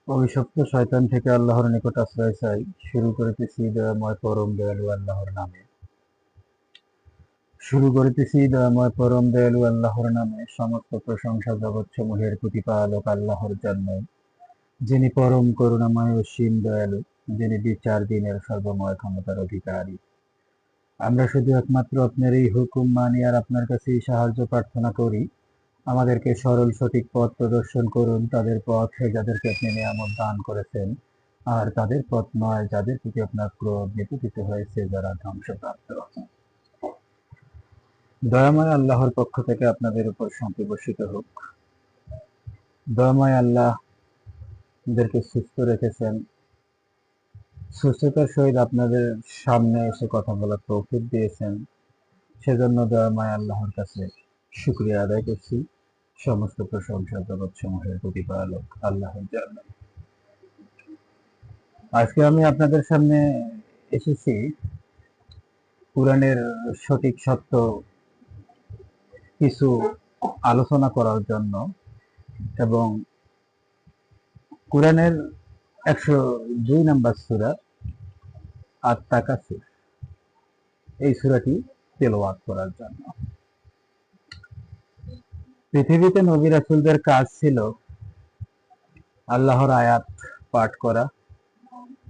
অভিশপ্ত শয়তান থেকে আল্লাহর নিকট আশ্রয় চাই। শুরু করিতেছি দয়াময় পরম দয়ালু আল্লাহর নামে। সমস্ত প্রশংসা জগৎসমূহের প্রতিপালক আল্লাহর জন্য, যিনি পরম করুণাময় অসীম দয়ালু, যিনি বিচার দিনের সর্বময় ক্ষমতার অধিকারী। আমরা শুধু একমাত্র আপনারই হুকুম মানি আর আপনার কাছেই সাহায্য প্রার্থনা করি। আমাদেরকে সরল সঠিক পথ প্রদর্শন করুন, তাদের পথে যাদেরকে আপনি নিয়ামত দান করেছেন, আর তাদের পথ নয় যাদের প্রতি আপনার ক্রোধ নিপতিত হয়েছে, যারা ধ্বংসপ্রাপ্ত। দয়াময় আল্লাহর পক্ষ থেকে আপনাদের উপর শান্তি বর্ষিত হোক। দয়াময় আল্লাহ যাদেরকে সুস্থ রেখেছেন, সুস্থতার সহিত আপনাদের সামনে এসে কথা বলার তৌফিক দিয়েছেন, সেজন্য দয়াময় আল্লাহর কাছে শুকরিয়া আদায় করছি। সমস্ত প্রশংসা জগৎসমূহের প্রতিপালক আল্লাহর জন্য। আজকে আমি আপনাদের সামনে এসেছি কুরআনের সঠিক সত্য কিছু আলোচনা করার জন্য, এবং কুরআনের 102 নম্বর সূরা আত-তাকাসুর, এই সূরাটি তেলাওয়াত করার জন্য। পৃথিবীতে নবী রাসূলদের কাজ ছিল আল্লাহর আয়াত পাঠ করা,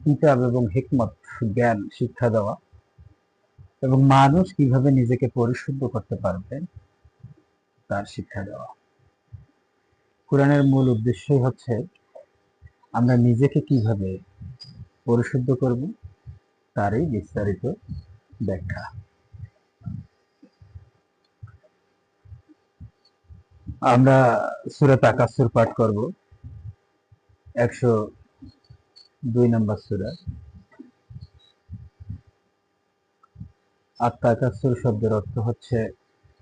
কিতাব এবং হিকমত জ্ঞান শিক্ষা দেওয়া, এবং মানুষ কিভাবে নিজেকে পরিশুদ্ধ করতে পারবে তার শিক্ষা দেওয়া। কুরআনের মূল উদ্দেশ্যই হচ্ছে আমরা নিজেকে কিভাবে পরিশুদ্ধ করব তারই বিস্তারিত ব্যাখ্যা। আমরা সূরা তাকাসুর পাঠ করব, 102 নম্বর সূরা। আত-তাকাসুর শব্দের অর্থ হচ্ছে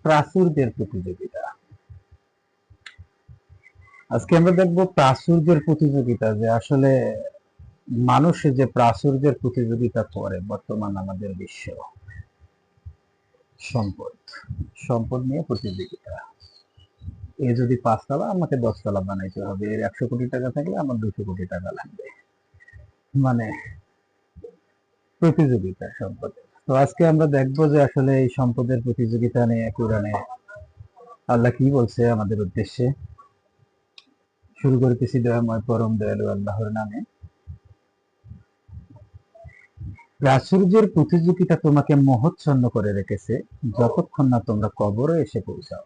প্রাচুর্যের প্রতিযোগিতা। আজকে আমরা দেখব প্রাচুর্যের প্রতিযোগিতা, যে আসলে মানুষ যে প্রাচুর্যের প্রতিযোগিতা করে বর্তমান আমাদের বিশ্ব। সম্পদ নিয়ে প্রতিযোগিতা। এ যদি 5 তলা, আমাকে 10 তলা বানাইতে হবে। এর 100 কোটি টাকা থাকলে আমার 200 কোটি টাকা লাগবে, মানে প্রতিযোগিতা সম্পদের। তো আজকে আমরা দেখব যে আসলে এই সম্পদের প্রতিযোগিতা নিয়ে কুরআনে আল্লাহ কি বলছে আমাদের উদ্দেশ্যে। শুরু করতেছি দয়াময় পরম দয়ালু আল্লাহর নামে। প্রাচুর্যের প্রতিযোগিতা তোমাকে মোহচ্ছন্ন করে রেখেছে যতক্ষণ না তোমরা কবরে এসে পৌঁছাও।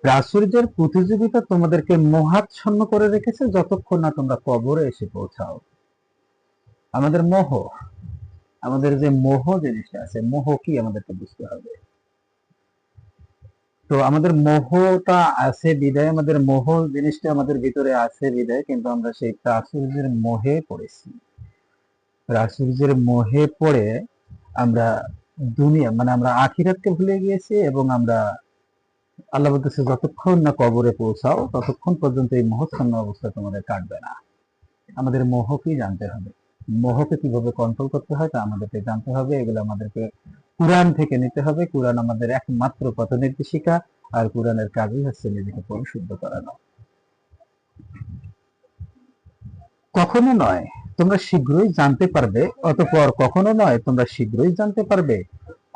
প্রাচুর্যের প্রতিযোগিতা তোমাদেরকে মোহাচ্ছন্ন করে রেখেছে যতক্ষণ না তোমরা কবরে এসে পৌঁছাও। আমাদের মোহ, আমাদের যে মোহ জিনিসটা আছে, মোহ কি আমাদেরকে বুঝতে হবে। তো আমাদের মোহটা আছে বিদায়, আমাদের মোহ জিনিসটা আমাদের ভিতরে আছে বিদায়, কিন্তু আমরা সেই প্রাচুর্যের মোহে পড়েছি। প্রাচুর্যের মোহে পড়ে আমরা দুনিয়া, মানে আমরা আখিরাতকে ভুলে গিয়েছি, এবং আমরা আল্লাহ বলতেছে যতক্ষণ না কবরে পৌঁছাও ততক্ষণ পর্যন্ত এই মোহচ্ছন্ন অবস্থা তোমাদের কাটবে না। আমাদের মোহকেই জানতে হবে, মোহকে কিভাবে কন্ট্রোল করতে হয় তা আমাদেরকে জানতে হবে। এগুলো আমাদেরকে কুরআন থেকে নিতে হবে। কুরআন আমাদের একমাত্র পথ নির্দেশিকা, আর কুরআনের কাজই হচ্ছে নিজেকে পরিশুদ্ধ করানো। কখনো নয় তোমরা শীঘ্রই জানতে পারবে, অতঃপর কখনো নয় তোমরা শীঘ্রই জানতে পারবে,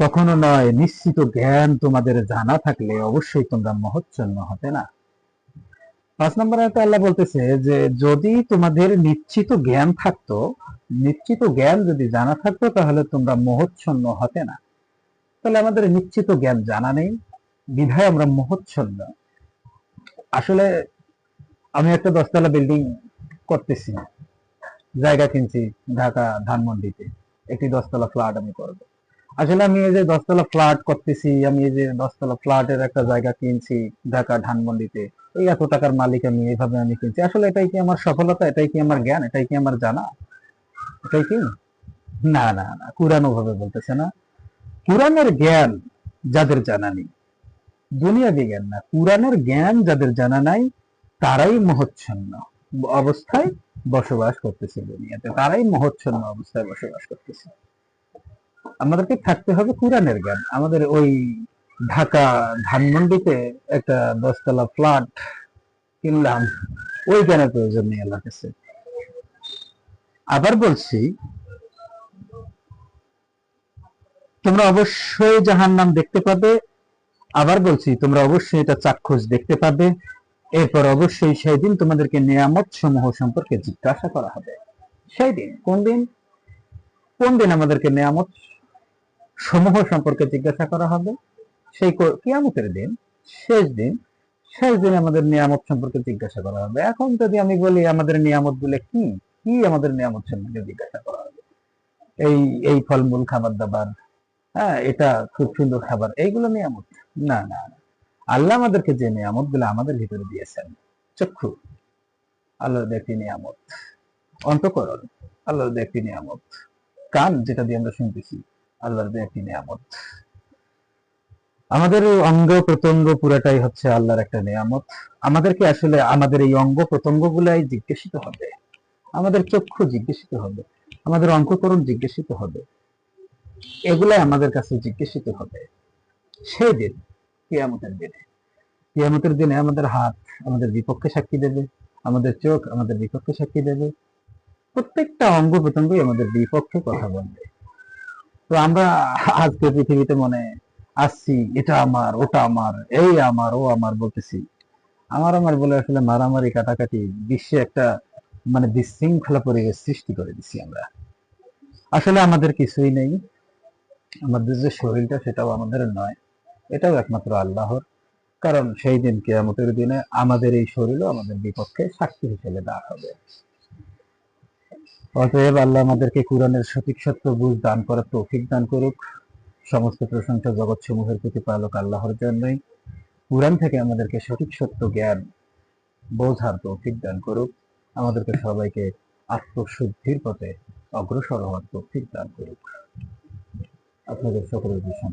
কখনো নয় নিশ্চিত জ্ঞান তোমাদের জানা থাকলে অবশ্যই তোমরা মোহচ্ছন্ন হবে না। 5 নম্বর আয়াতে আল্লাহ বলতেছে যে যদি তোমাদের নিশ্চিত জ্ঞান থাকতো, নিশ্চিত জ্ঞান যদি জানা থাকতো, তাহলে তোমরা মোহচ্ছন্ন হতে না। তাহলে আমাদের নিশ্চিত জ্ঞান জানা নেই বিধায় আমরা মোহচ্ছন্ন। আসলে আমি একটা 10 তলা বিল্ডিং করতেছি, জায়গা কিনছি ঢাকা ধানমন্ডিতে, একটি 10 তলা ফ্ল্যাট আমি করব। আসলে আমি এই যে 10 তলা ফ্ল্যাট করতেছি, আমি এই যে 10 তলা ফ্ল্যাটের একটা জায়গা কিনছি ঢাকা ধানমন্ডিতে, এই এত টাকার মালিক আমি, এইভাবে আমি কিনছি। আসলে এটাই কি আমার সফলতা? এটাই কি আমার জ্ঞান? এটাই কি আমার জানা? এটাই কি? না না না, কুরআন ওভাবে বলতেছে না। কুরআনের জ্ঞান যাদের জানা নেই, দুনিয়াবি জ্ঞান না, কুরআনের জ্ঞান যাদের জানা নাই, তারাই মোহচ্ছন্ন অবস্থায় বসবাস করতেছে দুনিয়াতে, তারাই মোহচ্ছন্ন অবস্থায় বসবাস করতেছে। আমাদেরকে থাকতে হবে কুরআনের জ্ঞান। আমাদের ওই ঢাকা ধানমন্ডিতে একটা 10 তলা ফ্ল্যাট কিনলাম, ওই জ্ঞানের প্রয়োজন নেই আল্লাহর কাছে। আবার বলছি, তোমরা অবশ্যই জাহান্নাম দেখতে পাবে। আবার বলছি, তোমরা অবশ্যই এটা চাক্ষুষ দেখতে পাবে। এরপর অবশ্যই সেই দিন তোমাদেরকে নিয়ামত সমূহ সম্পর্কে জিজ্ঞাসা করা হবে। সেই দিন কোন দিন? কোন দিন আমাদেরকে নিয়ামত সমূহ সম্পর্কে জিজ্ঞাসা করা হবে? সেই কিয়ামতের দিন, শেষ দিন। শেষ দিন আমাদের নিয়ামত সম্পর্কে জিজ্ঞাসা করা হবে। এখন যদি আমি বলি আমাদের নিয়ামত গুলো কি কি, আমাদের নিয়ামত সম্পর্কে জিজ্ঞাসা করা হবে, এই এই ফলমূল খাবার দাবার, হ্যাঁ এটা খুব সুন্দর খাবার, এইগুলো নিয়ামত? না না না। আল্লাহ আমাদেরকে যে নিয়ামত গুলো আমাদের ভিতরে দিয়েছেন, চক্ষু আল্লাহর একটি নিয়ামত, অন্তঃকরণ আল্লাহর একটি নিয়ামত, কান যেটা দিয়ে আমরা শুনতেছি আল্লাহর একটি নিয়ামত, আমাদের অঙ্গ প্রত্যঙ্গ পুরাটাই হচ্ছে আল্লাহর একটা নিয়ামত। আমাদেরকে আসলে আমাদের এই অঙ্গ প্রত্যঙ্গ গুলাই জিজ্ঞাসিত হবে, আমাদের চক্ষু জিজ্ঞাসিত হবে, আমাদের অঙ্ককরণ জিজ্ঞাসিত হবে, এগুলাই আমাদের কাছে জিজ্ঞাসিত হবে সেই দিন, কিয়ামতের দিনে। কিয়ামতের দিনে আমাদের হাত আমাদের বিপক্ষে সাক্ষী দেবে, আমাদের চোখ আমাদের বিপক্ষে সাক্ষী দেবে, প্রত্যেকটা অঙ্গ প্রত্যঙ্গই আমাদের বিপক্ষে কথা বলবে। তো আমরা আজকে পৃথিবীতে মনে আসছি, এটা আমার, ওটা আমার, এই আমার, ও আমার বলতেছি, আমার আমার বলে আসলে মারামারি কাটাকাটি বিশ্বে একটা মানে বিশৃঙ্খলা পরিবেশ সৃষ্টি করে দিচ্ছি আমরা। আসলে আমাদের কিছুই নেই, আমাদের যে শরীরটা সেটাও আমাদের নয়, এটাও একমাত্র আল্লাহর। কারণ সেই দিন কিয়ামতের দিনে আমাদের এই শরীরও আমাদের বিপক্ষে সাক্ষী হিসেবে দাঁড় হবে। অতএব আল্লাহ আমাদেরকে কোরআনের সঠিক সত্য বুঝ দান করার তৌফিক দান করুক। সমস্ত প্রশংসা জগৎ সমূহের প্রতিপালক আল্লাহর জন্যই। কোরআন থেকে আমাদেরকে সঠিক সত্য জ্ঞান বোঝার তৌফিক দান করুক। আমাদেরকে সবাইকে আত্মশুদ্ধির পথে অগ্রসর হওয়ার তৌফিক দান করুক। আপনাদের সকলের বিষয়